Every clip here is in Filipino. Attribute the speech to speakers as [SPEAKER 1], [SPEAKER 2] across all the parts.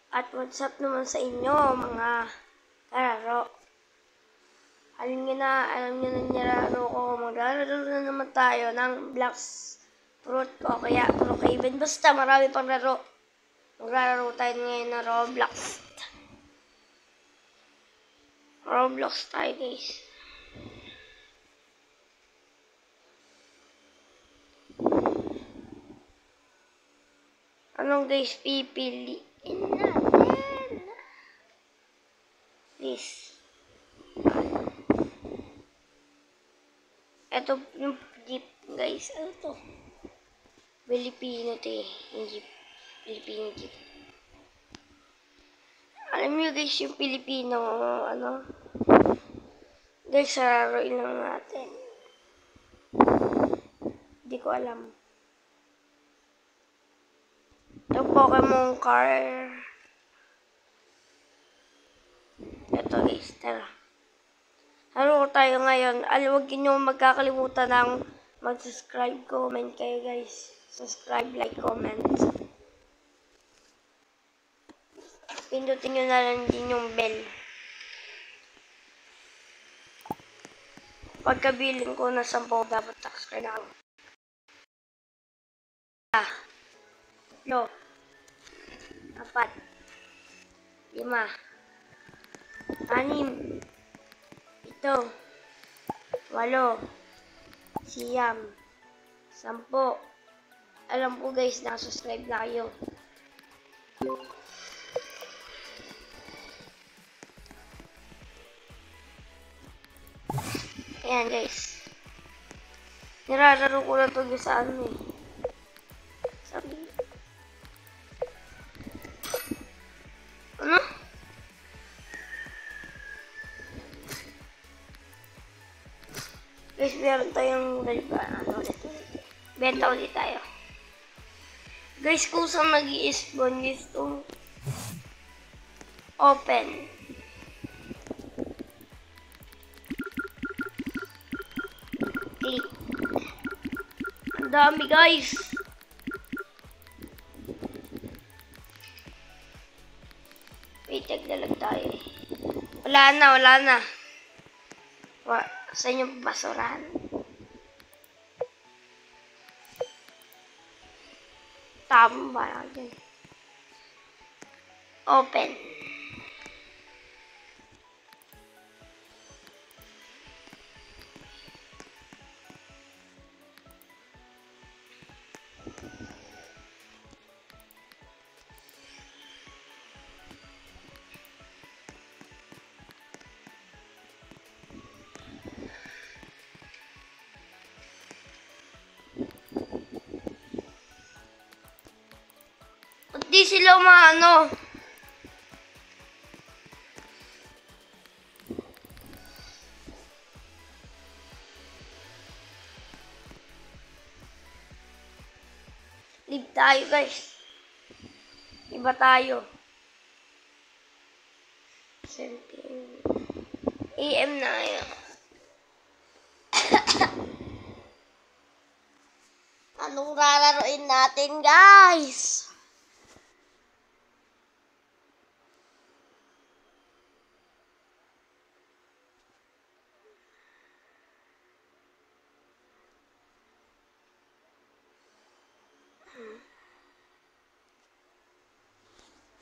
[SPEAKER 1] At what's up naman sa inyo mga kararo. Alam nyo na nilaro ko. Maglalaro na naman tayo ng Blox Fruit o kaya Brookhaven. Basta marami pang laro. Maglalaro tayo ngayon ng Roblox. Roblox tayo guys. Anong guys pipiliin natin? This. Ito yung jeep guys. Ano to? Filipino te. Yung jeep. Filipino jeep. Alam niyo guys yung Filipino ano? Guys, sararuin lang natin. Hindi ko alam. Ito Pokemon car. Ito guys, tara. Laro tayo ngayon. Huwag niyo magkakalimutan ng mag-subscribe, comment kayo guys. Subscribe, like, comment. Pindutin nyo na lang din yung bell. Pagkabiling ko na 10, dapat subscribe na ako. 3, 4, 5, 6, 7, 8, 8, 9, 10. Alam ko guys, nakasubscribe na kayo. Ayan guys. Nirararo ko na ito sa ano eh. Sabi. Ano? Guys, meron tayong benta ulit tayo. Guys, kung saan nag-i-spawn guys itong open. Click. Ang dami guys. Wait, naglalag tayo. Wala na. Saan yung basurahan? Tama lang dyan. Open. Di sila maano. Leave tayo guys. Iba tayo. 17 AM na yun. Anong lalaroin natin guys?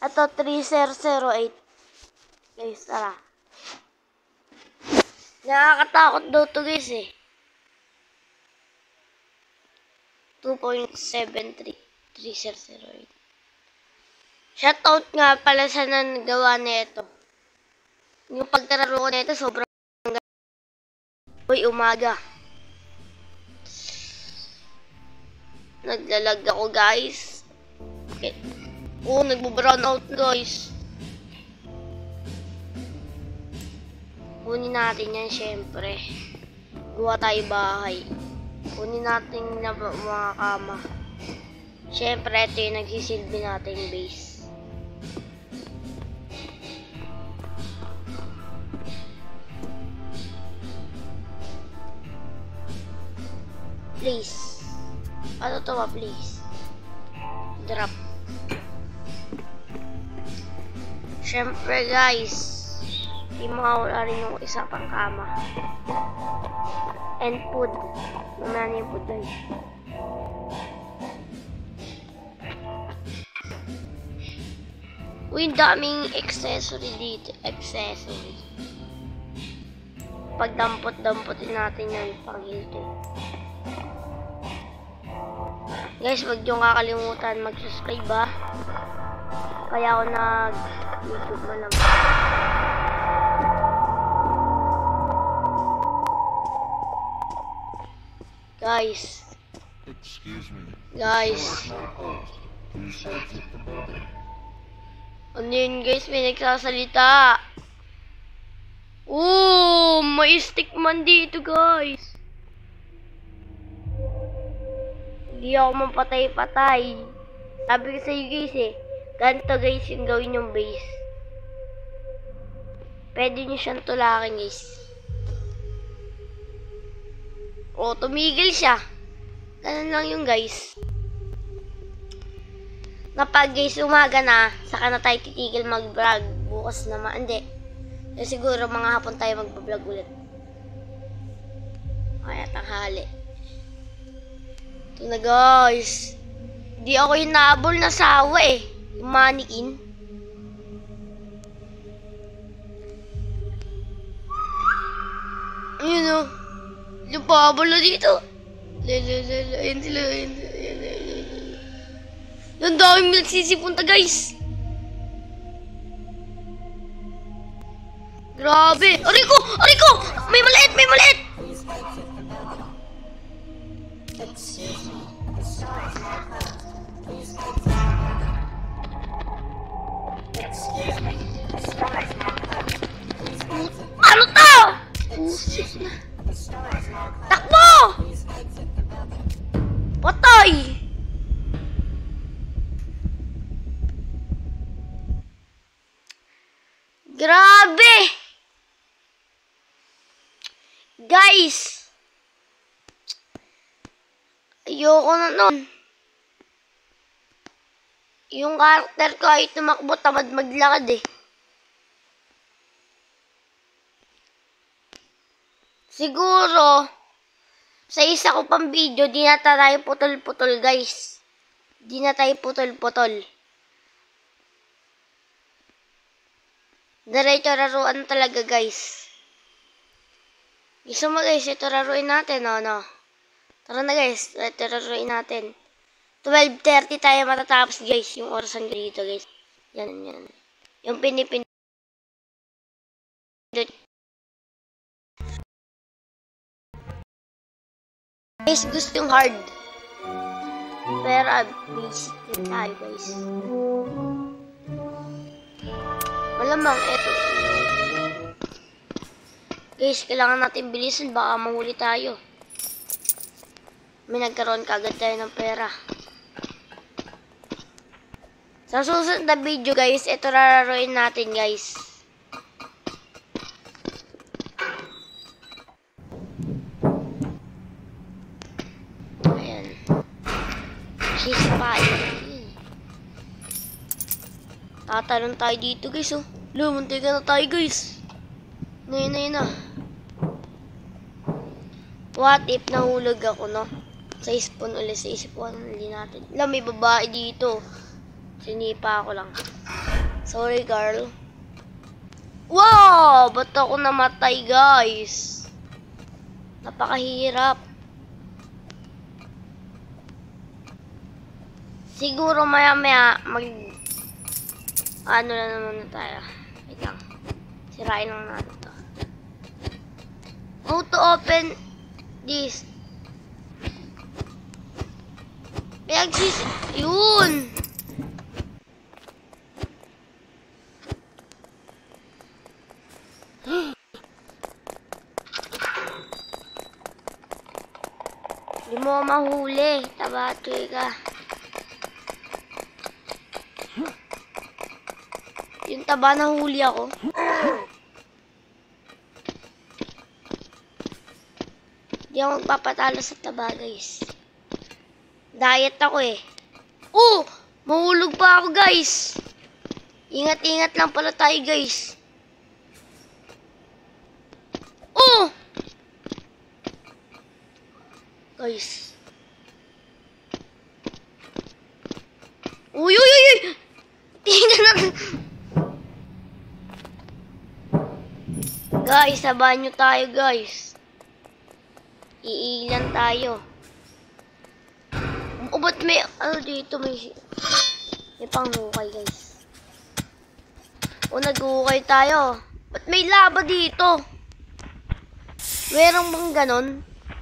[SPEAKER 1] Ito 3008. Guys, tara. Nakakatakot daw to guys eh. 2.73 3008. Shoutout nga pala sa nagawa nito. Yung pagkararo ko nito sobrang umaga. Naglalag ako guys. Okay. Nagbo-brown out guys. Kunin natin yan syempre. Gawa tayo bahay. Kunin natin na mga kama. Syempre ito yung nagsisilbi natin base. Please. Ano to ba please? Drop. Siyempre guys, di mawala rin yung isa pang kama. And food. Mamaya na yung food guys. Uy, daming accessory dito. Accessory. Pagdampot-dampotin natin yan pang hilto. Guys, wag niyong kakalimutan mag-subscribe ba. Kaya ako nag-YouTube mo lang. Guys.
[SPEAKER 2] Excuse me.
[SPEAKER 1] Guys. Ano yun guys? May nagsasalita. Oh, may stickman dito guys. Hindi ako mapatay-patay. Sabi ko sa'yo guys eh. Ganito guys yung gawin yung base. Pwede nyo siyang tulakin guys. Oh, tumigil siya. Ganun lang yung guys. Kapag guys umaga na, saka na tayo titigil mag-vlog. Bukas naman, hindi. So, siguro mga hapon tayo mag-vlog ulit. Kaya tanghali. Ito na guys. Di ako yung naabol na sawa eh. Yung mannequin. Ayun o. Yung pahabol na dito. Ayun sila. Ang daming nagsisipunta guys. Grabe. Aray ko! Aray ko! May maliit! May maliit! Ano to? Takbo! Patay! Grabe! Guys! Ayoko na nun. Yung karakter ko ay tumakbo, tamad maglakad eh. Siguro, sa isa ko pang video, di na tayo putol-putol guys. Di na tayo putol-putol. Diretso laruan talaga guys. Gusto mo guys, ito laruin natin, no? Tara na guys, ito laruin natin. 12:30 tayo matatapos guys, yung orasan dito guys. Yan. Yung pinipindot. Guys, gusto yung hard. Pero basic din tayo guys. Malamang eto. Guys, kailangan natin bilisan, baka mahuli tayo. May nagkaroon kagad tayo ng pera. Sa susunod na video guys, ito lalaroin natin guys. Ayan. She's fine. Tatalon tayo dito guys oh. Lumuntikan na tayo guys. Yun na. What if nahulog ako no? Sa spawn ulit, sa spawn ulit natin. May babae dito. Sinipa ako lang. Sorry girl. Wow! Ba't ako namatay guys? Napakahirap. Siguro maya ano na naman tayo. Wait lang. Sirain lang natin to. How to open this? Yun! Di mo mahuli. Tabatoy ka. Yung taba na huli ako. Di ako magpapatalo sa taba guys. Diet ako eh. Oh! Mahulog pa ako guys. Ingat-ingat lang pala tayo, guys. Oh! Guys. Uy, uy, uy, uy! Tingnan natin. Guys, sa banyo tayo, guys. Iilan tayo. O, ba't may, dito may panghukay, guys. O, naghuhukay tayo. Ba't may lava dito? Merong bang ganon?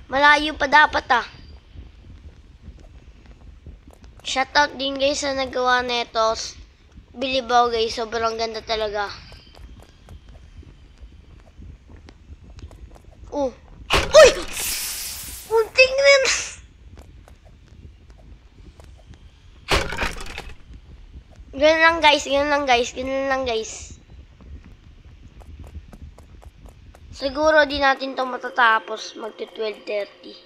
[SPEAKER 1] Malayo pa dapat, ah. Shoutout din, guys, sa nagawa neto. Bilibaw, guys. Sobrang ganda talaga. Oh. Uy! Munting rin. Ganun lang, guys. Ganun lang, guys. Ganun lang, guys. Siguro di natin to matatapos. Magti-12:30.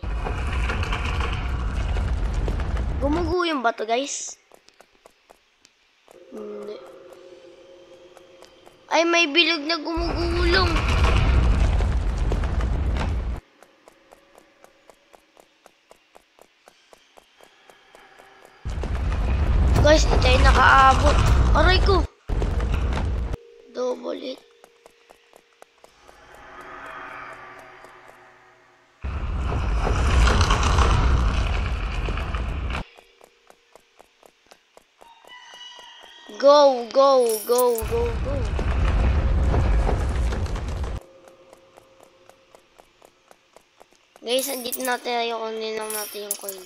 [SPEAKER 1] Gumuguyong ba to, guys? Hindi. Ay, may bilog na gumugulong. Guys, di tayo nakaabot. Aray ko. Double hit. Go, go, go, go, go. Guys, andito natin tayo. Kunin lang natin yung coin.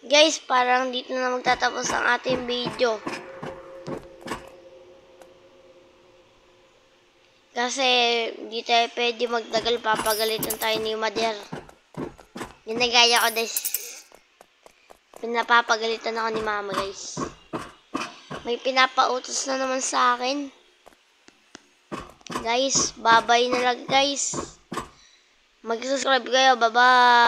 [SPEAKER 1] Guys, parang dito na magtatapos ang ating video. Kasi hindi tayo pwede magdagal, papagalitan tayo ni Mader. Ginagaya ko, guys. Pinapapagalitan ako ni Mama, guys. May pinapautos na naman sa akin. Guys, babay na lang, guys. Mag-subscribe kayo, bye-bye.